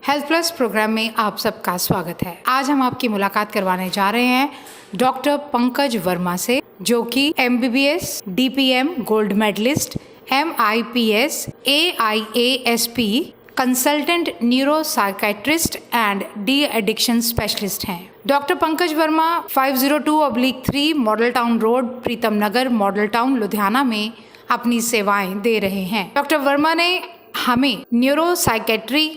Health plus programme में आप सबका स्वागत है। आज हम आपकी मुलाकात करवाने जा रहे हैं डॉक्टर पंकज वर्मा से, जो कि MBBS, DPM gold medalist, MIPS, AIASP consultant neuro psychiatrist and de addiction specialist हैं। Doctor Pankaj Verma 502/3 model town road, Pritam Nagar, model town, Ludhiana में अपनी सेवाएं दे रहे हैं। डॉक्टर वर्मा ने हमें न्यूरो साइकेट्री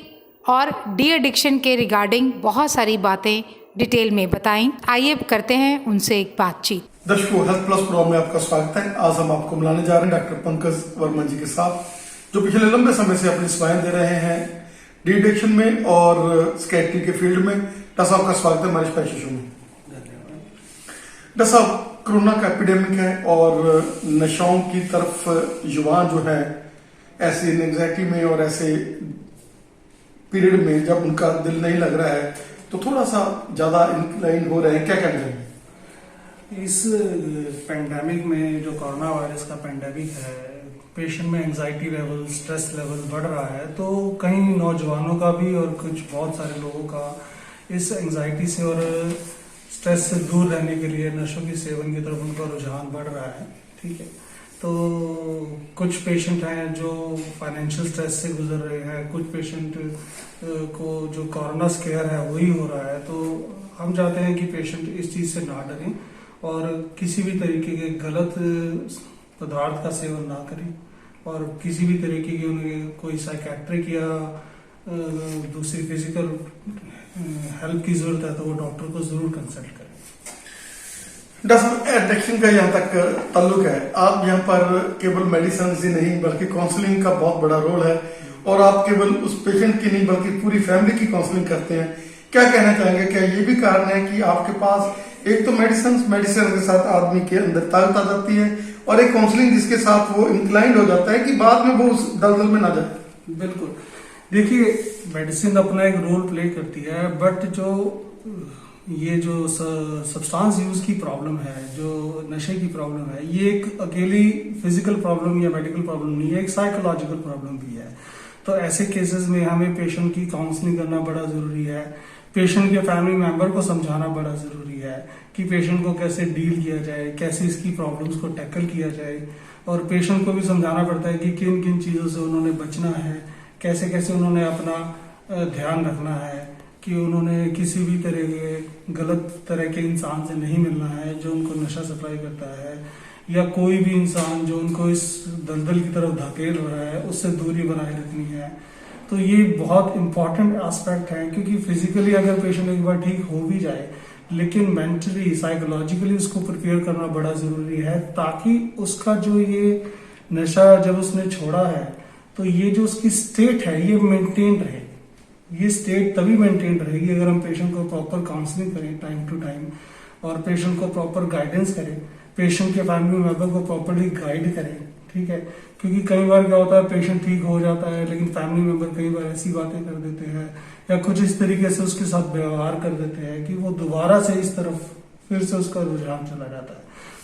और डी एडिक्शन के रिगार्डिंग बहुत सारी बातें डिटेल में बताई। आइए करते हैं उनसे एक बातचीत। दर्शकों, हेल्थ प्लस प्रोग्राम में आपका स्वागत है। आज हम आपको मिलाने जा रहे हैं डॉक्टर पंकज वर्मा जी के साथ, जो पिछले लंबे समय से अपनी सेवाएं दे रहे हैं डी एडिक्शन में और साइकेट्री के फील्ड में। डॉक्टर साहब का स्वागत है हमारे स्पेशल शो में। डॉक्टर साहब, कोरोना का एपिडेमिक है और नशाओं की तरफ युवा जो है ऐसे एंग्जाइटी में और ऐसे पीरियड में जब उनका दिल नहीं लग रहा है तो थोड़ा सा ज्यादा इंक्लाइन हो रहे हैं, क्या कहना चाहिए? इस पेंडेमिक में जो कोरोना वायरस का पेंडेमिक है, पेशेंट में एंजाइटी लेवल, स्ट्रेस लेवल बढ़ रहा है, तो कई नौजवानों का भी और कुछ बहुत सारे लोगों का इस एंजाइटी से और स्ट्रेस से दूर रहने के लिए नशों की सेवन की तरफ उनका रुझान बढ़ रहा है। ठीक है, तो कुछ पेशेंट हैं जो फाइनेंशियल स्ट्रेस से गुजर रहे हैं, कुछ पेशेंट को जो कोरोना स्केयर है वही हो रहा है। तो हम चाहते हैं कि पेशेंट इस चीज से ना डरें और किसी भी तरीके के गलत पदार्थ का सेवन ना करें और किसी भी तरीके की उन्हें कोई साइकेट्रिक या दूसरी फिजिकल हेल्प की जरूरत है तो वो डॉक्टर को जरूर कंसल्ट करें। डॉक्टर, एडिक्शन का यहाँ तक ताल्लुक है, आप यहाँ पर केवल मेडिसिन ही नहीं बल्कि काउंसलिंग का बहुत बड़ा रोल है और आप केवल उस पेशेंट की नहीं बल्कि पूरी फैमिली की काउंसलिंग करते हैं। क्या कहना चाहेंगे, क्या ये भी कारण है कि आपके पास एक तो मेडिसिन के साथ आदमी के अंदर ताकत आ जाती है और एक काउंसलिंग जिसके साथ वो इंक्लाइंड हो जाता है कि बाद में वो उस दलदल में ना जाए? बिल्कुल, देखिए मेडिसिन अपना एक रोल प्ले करती है, बट जो ये जो सब्सटेंस यूज की प्रॉब्लम है, जो नशे की प्रॉब्लम है, ये एक अकेली फिजिकल प्रॉब्लम या मेडिकल प्रॉब्लम नहीं है, एक साइकोलॉजिकल प्रॉब्लम भी है। तो ऐसे केसेस में हमें पेशेंट की काउंसलिंग करना बड़ा जरूरी है, पेशेंट के फैमिली मेंबर को समझाना बड़ा जरूरी है कि पेशेंट को कैसे डील किया जाए, कैसे इसकी प्रॉब्लम्स को टैकल किया जाए, और पेशेंट को भी समझाना पड़ता है कि किन किन चीजों से उन्होंने बचना है, कैसे कैसे उन्होंने अपना ध्यान रखना है कि उन्होंने किसी भी तरह के गलत तरह के इंसान से नहीं मिलना है जो उनको नशा सप्लाई करता है, या कोई भी इंसान जो उनको इस दलदल की तरफ धकेल रहा है उससे दूरी बनाए रखनी है। तो ये बहुत इंपॉर्टेंट एस्पेक्ट है, क्योंकि फिजिकली अगर पेशेंट एक बार ठीक हो भी जाए लेकिन मेंटली साइकोलॉजिकली उसको प्रिपेयर करना बड़ा जरूरी है, ताकि उसका जो ये नशा जब उसने छोड़ा है तो ये जो उसकी स्टेट है ये मेंटेन रहे। ये स्टेट तभी मेंटेन रहेगी अगर हम पेशेंट को प्रॉपर काउंसलिंग करें टाइम टू टाइम और पेशेंट को प्रॉपर गाइडेंस करें, पेशेंट के फैमिली मेंबर को प्रॉपरली गाइड करें। ठीक है, क्योंकि कई बार क्या होता है, पेशेंट ठीक हो जाता है लेकिन फैमिली मेंबर कई बार ऐसी बातें कर देते हैं या कुछ इस तरीके से उसके साथ व्यवहार कर देते हैं कि वो दोबारा से इस तरफ फिर से उसका रुझान चला जाता है।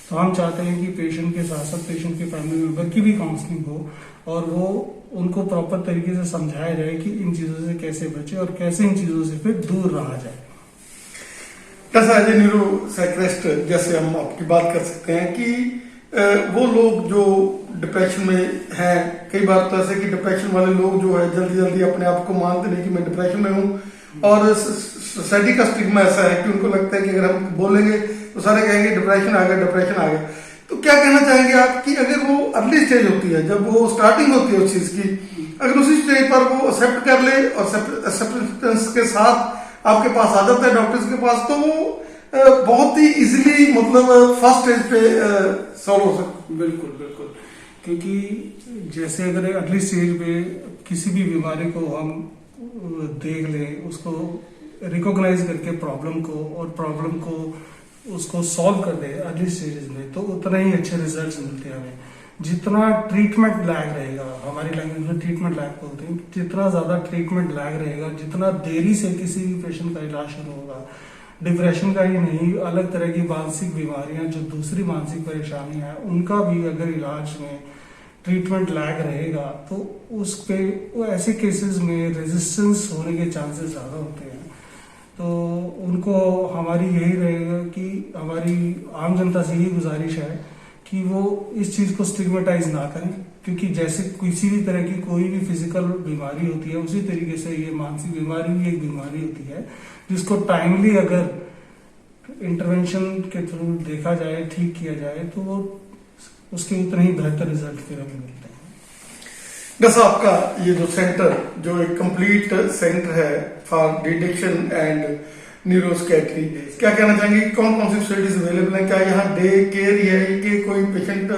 तो हम चाहते हैं कि पेशेंट के साथ साथ पेशेंट के फैमिली मेंबर की भी काउंसलिंग हो और वो उनको प्रॉपर तरीके से समझाया जाए कि इन चीजों से कैसे बचे और कैसे इन चीजों से फिर दूर रहा जाए। कैसा एज ए न्यूरो साइकियाट्रिस्ट जैसे हम आपकी बात कर सकते हैं कि वो लोग जो डिप्रेशन में हैं, कई बार तो ऐसे कि डिप्रेशन वाले लोग जो है जल्दी जल्दी अपने आप को मानते नहीं कि मैं डिप्रेशन में हूँ, और सोसाइटी का स्टिग्मा ऐसा है कि उनको लगता है कि अगर हम बोलेंगे तो सारे कहेंगे डिप्रेशन आ गया, डिप्रेशन आ गया। तो क्या कहना चाहेंगे आप कि अगर वो अर्ली स्टेज होती है, जब वो स्टार्टिंग होती है उस चीज की, अगर उसी स्टेज पर वो एक्सेप्ट कर ले और एक्सेप्टेंस के साथ आपके पास आ जाता है डॉक्टर्स के पास, तो वो बहुत ही इजीली मतलब फर्स्ट स्टेज पे सॉल्व हो सकता है। बिल्कुल बिल्कुल, क्योंकि जैसे अगर अर्ली स्टेज पे किसी भी बीमारी को हम देख लें, उसको रिकॉग्नाइज करके प्रॉब्लम को और प्रॉब्लम को उसको सॉल्व कर दे अर्ली स्टेजेस में, तो उतना ही अच्छे रिजल्ट्स मिलते हैं हमें। जितना ट्रीटमेंट लैग रहेगा, हमारी लैंग्वेज में ट्रीटमेंट लैग बोलते हैं, जितना ज्यादा ट्रीटमेंट लैग रहेगा, जितना देरी से किसी भी पेशेंट का इलाज शुरू होगा, डिप्रेशन का ही नहीं, अलग तरह की मानसिक बीमारियां जो दूसरी मानसिक परेशानी है उनका भी अगर इलाज में ट्रीटमेंट लैग रहेगा तो उस पे वो ऐसे केसेस में रेजिस्टेंस होने के चांसेस ज़्यादा होते हैं। तो उनको हमारी यही रहेगा कि हमारी आम जनता से यही गुजारिश है कि वो इस चीज़ को स्टिग्मेटाइज ना करें, क्योंकि जैसे किसी भी तरह की कोई भी फिजिकल बीमारी होती है उसी तरीके से ये मानसिक बीमारी भी एक बीमारी होती है, जिसको टाइमली अगर इंटरवेंशन के थ्रू देखा जाए, ठीक किया जाए, तो वो उसके उतने ही बेहतर रिजल्ट फिर हमें मिलते हैं। डॉक्टर साहब, आपका ये जो सेंटर, जो एक कंप्लीट सेंटर है फॉर डिटेक्शन एंड न्यूरोसाइकियाट्री, क्या कहना चाहेंगे? कौन कौन सी फैसिलिटीज अवेलेबल हैं? क्या यहाँ डे केयर ही है कि कोई पेशेंट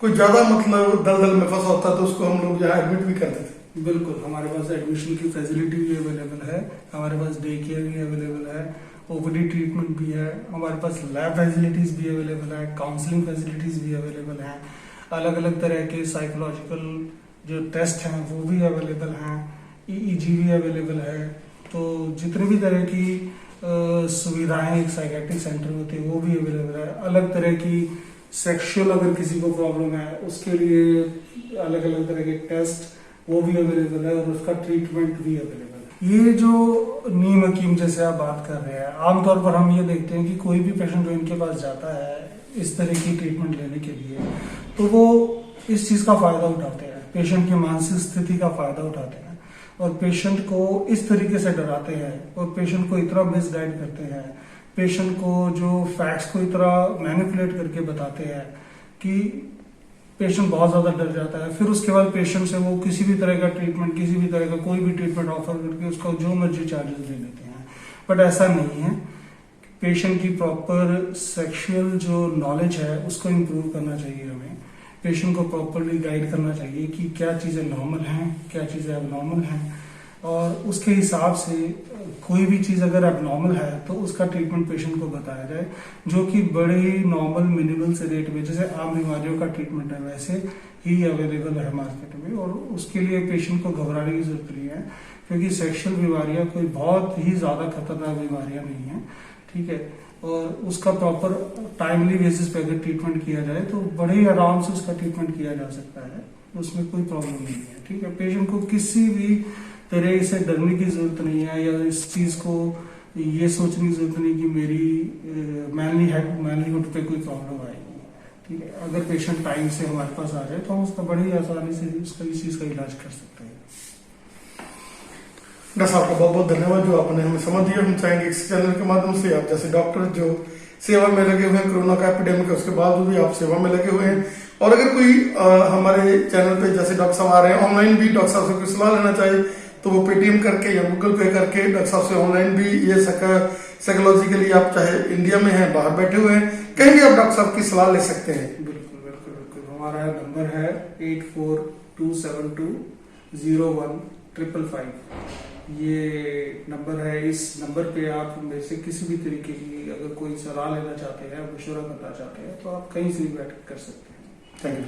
कोई ज्यादा मतलब दलदल में फंसा होता तो उसको हम लोग यहाँ एडमिट भी करते थे? बिल्कुल, हमारे पास एडमिशन की फैसिलिटी भी अवेलेबल है, हमारे पास डे केयर भी अवेलेबल है, ओपीडी ट्रीटमेंट भी है, हमारे पास लैब फैसिलिटीज भी अवेलेबल है, काउंसलिंग फैसिलिटीज भी अवेलेबल हैं, अलग अलग तरह के साइकोलॉजिकल जो टेस्ट हैं वो भी अवेलेबल हैं, ईईजी भी अवेलेबल है। तो जितने भी तरह की सुविधाएं एक साइकेट्रिक सेंटर में होती है वो भी अवेलेबल है। अलग तरह की सेक्सुअल अगर किसी को प्रॉब्लम है उसके लिए अलग अलग तरह के टेस्ट वो भी अवेलेबल है और उसका ट्रीटमेंट भी अवेलेबल है। ये जो नीम हकीम जैसे आप बात कर रहे हैं, आमतौर पर हम ये देखते हैं कि कोई भी पेशेंट जो इनके पास जाता है इस तरह की ट्रीटमेंट लेने के लिए, तो वो इस चीज का फायदा उठाते हैं, पेशेंट की मानसिक स्थिति का फायदा उठाते हैं और पेशेंट को इस तरीके से डराते हैं और पेशेंट को इतना मिसगाइड करते हैं, पेशेंट को जो फैक्ट्स को इतना मैनिपुलेट करके बताते हैं कि पेशेंट बहुत ज्यादा डर जाता है। फिर उसके बाद पेशेंट से वो किसी भी तरह का ट्रीटमेंट, किसी भी तरह का कोई भी ट्रीटमेंट ऑफर करके उसका जो मर्जी चार्जेस ले लेते हैं। बट ऐसा नहीं है, पेशेंट की प्रॉपर सेक्सुअल जो नॉलेज है उसको इम्प्रूव करना चाहिए हमें, पेशेंट को प्रॉपरली गाइड करना चाहिए कि क्या चीज़ें नॉर्मल हैं, क्या चीज़ें एबनॉर्मल हैं, और उसके हिसाब से कोई भी चीज़ अगर एबनॉर्मल है तो उसका ट्रीटमेंट पेशेंट को बताया जाए, जो कि बड़े ही नॉर्मल मिनिमल से रेट में, जैसे आम बीमारियों का ट्रीटमेंट है वैसे ही अवेलेबल है मार्केट में। और उसके लिए पेशेंट को घबराने की जरूरत नहीं है, क्योंकि सेक्सुअल बीमारियां कोई बहुत ही ज़्यादा खतरनाक बीमारियां नहीं है, ठीक है। और उसका प्रॉपर टाइमली बेसिस पे अगर ट्रीटमेंट किया जाए तो बड़े ही आराम से उसका ट्रीटमेंट किया जा सकता है, उसमें कोई प्रॉब्लम नहीं है, ठीक है। पेशेंट को किसी भी तरह से डरने की जरूरत नहीं है या इस चीज को ये सोचने की जरूरत नहीं कि मेरी मैनलीहुड पे कोई प्रॉब्लम आएगी, ठीक है। अगर पेशेंट टाइम से हमारे पास आ जाए तो हम उसका बड़ी आसानी से उसका इस चीज का इलाज कर सकते हैं। डॉक्टर साहब का बहुत बहुत धन्यवाद जो आपने हमें समझ दिया। हम चाहेंगे इस चैनल के माध्यम से आप जैसे डॉक्टर जो सेवा में लगे हुए हैं, कोरोना का एपिडेमिक है उसके बावजूद भी आप सेवा में लगे हुए हैं, और अगर कोई हमारे चैनल पे जैसे डॉक्टर साहब आ रहे हैं ऑनलाइन भी डॉक्टर साहब से कोई सलाह लेना चाहे तो वो पेटीएम करके या गूगल पे करके डॉक्टर साहब से ऑनलाइन भी ये साइकोलॉजिकली आप चाहे इंडिया में हैं बाहर बैठे हुए हैं कहीं भी आप डॉक्टर साहब की सलाह ले सकते हैं। बिल्कुल बिल्कुल बिल्कुल, हमारा नंबर है 8427201555। ये नंबर है, इस नंबर पे आप में से किसी भी तरीके की अगर कोई सलाह लेना चाहते हैं, मशवरा करना चाहते हैं तो आप कहीं से भी बैठ कर सकते हैं। Thank you.